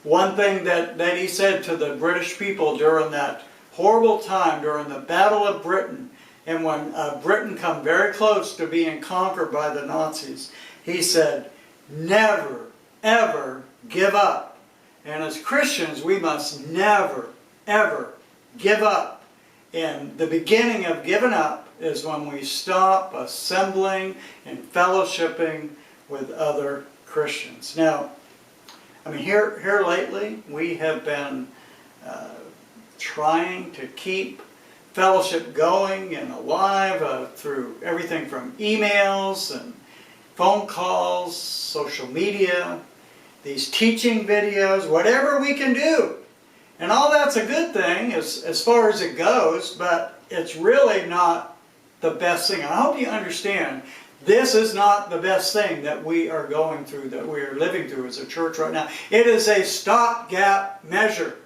One thing that he said to the British people during that horrible time, during the Battle of Britain, and when Britain come very close to being conquered by the Nazis, he said, never, ever give up. And as Christians, we must never, ever give up. And the beginning of giving up is when we stop assembling and fellowshipping with other Christians. Now, I mean, here lately, we have been trying to keep fellowship going and alive through everything from emails and phone calls, social media, these teaching videos, whatever we can do. And all that's a good thing as far as it goes, but it's really not the best thing. I hope you understand, this is not the best thing that we are going through, that we are living through as a church right now. It is a stopgap measure.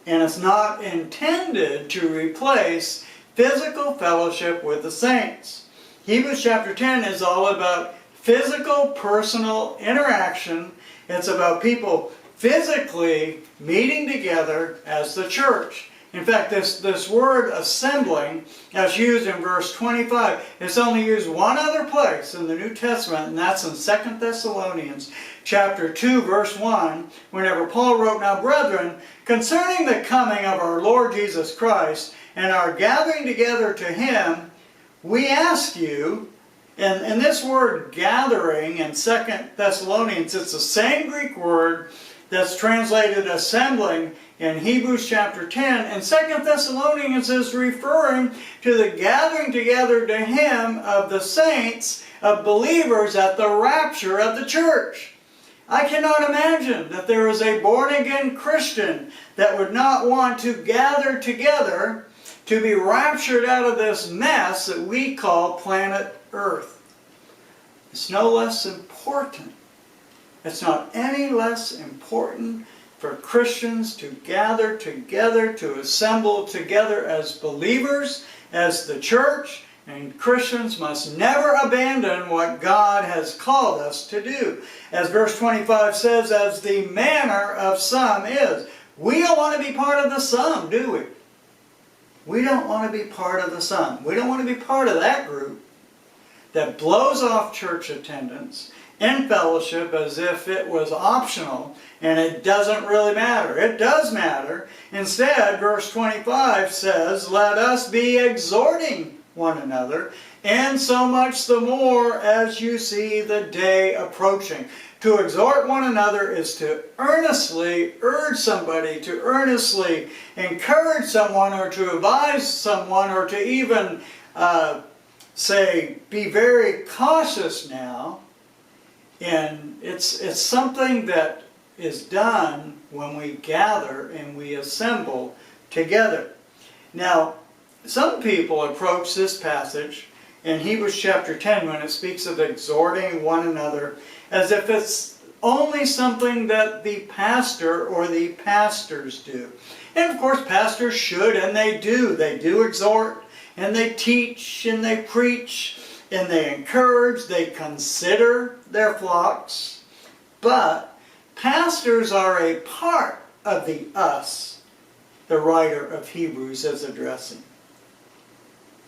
And it's not intended to replace physical fellowship with the saints. Hebrews chapter 10 is all about physical, personal interaction. It's about people physically meeting together as the church. In fact, this word assembling, as used in verse 25, it's only used one other place in the New Testament, and that's in 2 Thessalonians chapter 2, verse 1, whenever Paul wrote, "Now, brethren, concerning the coming of our Lord Jesus Christ and our gathering together to Him, we ask you," and this word gathering in 2 Thessalonians, it's the same Greek word that's translated assembling in Hebrews chapter 10, and 2 Thessalonians is referring to the gathering together to Him of the saints, of believers at the rapture of the church. I cannot imagine that there is a born-again Christian that would not want to gather together to be raptured out of this mess that we call planet Earth. It's no less important. It's not any less important for Christians to gather together, to assemble together as believers, as the church, and Christians must never abandon what God has called us to do. As verse 25 says, as the manner of some is. We don't want to be part of the some, do we? We don't want to be part of the some. We don't want to be part of that group that blows off church attendance and fellowship as if it was optional and it doesn't really matter. It does matter. Instead, verse 25 says, let us be exhorting one another, and so much the more as you see the day approaching. To exhort one another is to earnestly urge somebody, to earnestly encourage someone, or to advise someone, or to even say, be very cautious now. And it's something that is done when we gather and we assemble together. Now, some people approach this passage in Hebrews chapter 10 when it speaks of exhorting one another as if it's only something that the pastor or the pastors do. And of course pastors should, and they do. They do exhort, and they teach, and they preach, and they encourage, they consider their flocks. But pastors are a part of the us the writer of Hebrews is addressing.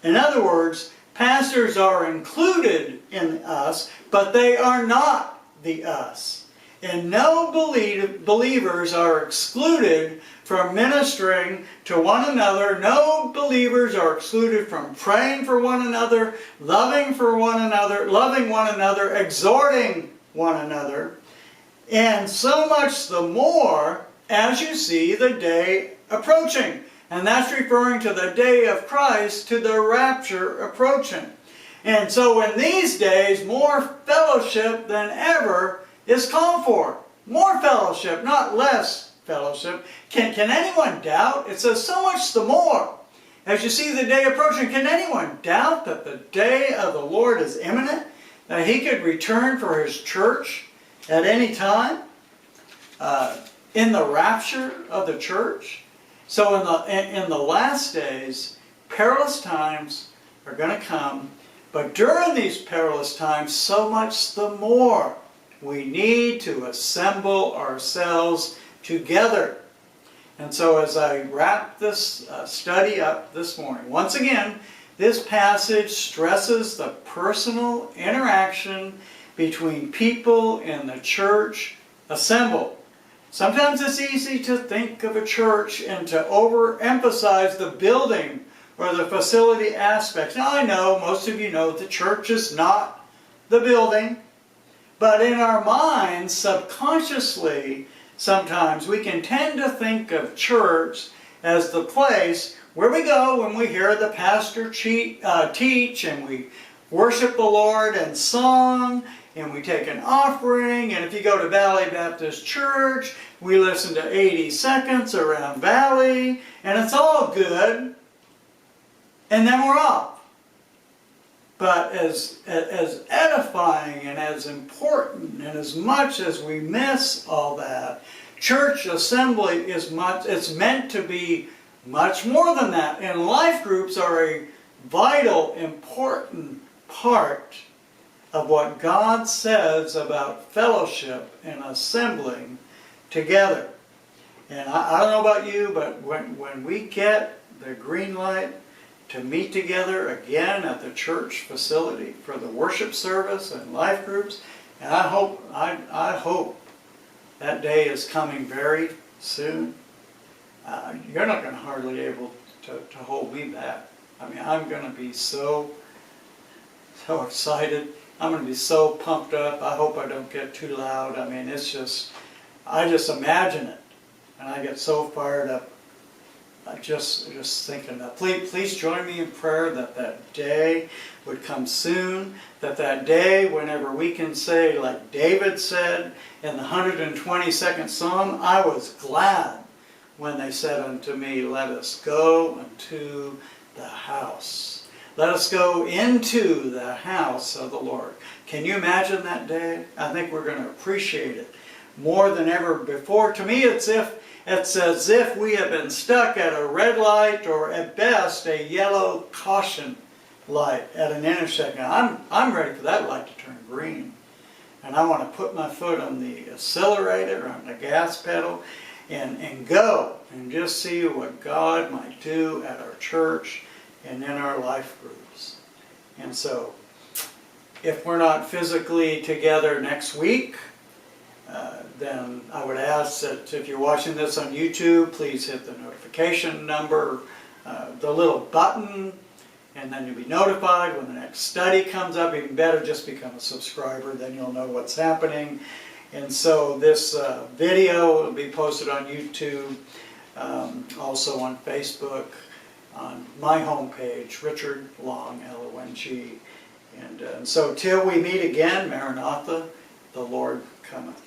In other words, pastors are included in us, but they are not the us. And no believers are excluded from ministering to one another. No believers are excluded from praying for one another, loving one another, exhorting one another. And so much the more as you see the day approaching. And that's referring to the day of Christ, to the rapture approaching. And so in these days, more fellowship than ever is called for. More fellowship, not less fellowship. Can anyone doubt? It says so much the more. As you see the day approaching, can anyone doubt that the day of the Lord is imminent? That He could return for His church at any time? In the rapture of the church? So in the last days, perilous times are going to come. But during these perilous times, so much the more We need to assemble ourselves together. And so as I wrap this study up this morning, once again, this passage stresses the personal interaction between people in the church assembled. Sometimes it's easy to think of a church and to overemphasize the building or the facility aspects. Now I know, most of you know, the church is not the building, but in our minds, subconsciously, sometimes we can tend to think of church as the place where we go when we hear the pastor teach and we worship the Lord in song and we take an offering. And if you go to Valley Baptist Church, we listen to 80 Seconds around Valley, and it's all good. And then we're off. But as edifying and as important and as much as we miss all that, church assembly it's meant to be much more than that. And life groups are a vital, important part of what God says about fellowship and assembling together. And I don't know about you, but when we get the green light to meet together again at the church facility for the worship service and life groups, and I hope that day is coming very soon. You're not going to hardly be able to hold me back. I mean, I'm going to be so excited. I'm going to be so pumped up. I hope I don't get too loud. I mean, it's just, I just imagine it, and I get so fired up. Just thinking that. Please join me in prayer that day would come soon, that day whenever we can say, like David said in the 122nd Psalm, I was glad when they said unto me, let us go unto the house. Let us go into the house of the Lord. Can you imagine that day? I think we're going to appreciate it more than ever before. To me, it's as if we have been stuck at a red light, or at best a yellow caution light at an intersection. I'm ready for that light to turn green. And I want to put my foot on the accelerator, on the gas pedal, and go and just see what God might do at our church and in our life groups. And so, if we're not physically together next week, then I would ask that if you're watching this on YouTube, please hit the notification number, the little button, and then you'll be notified when the next study comes up. Even better, just become a subscriber, then you'll know what's happening. And so this video will be posted on YouTube, also on Facebook, on my homepage, Richard Long, Long. And so till we meet again, Maranatha, the Lord cometh.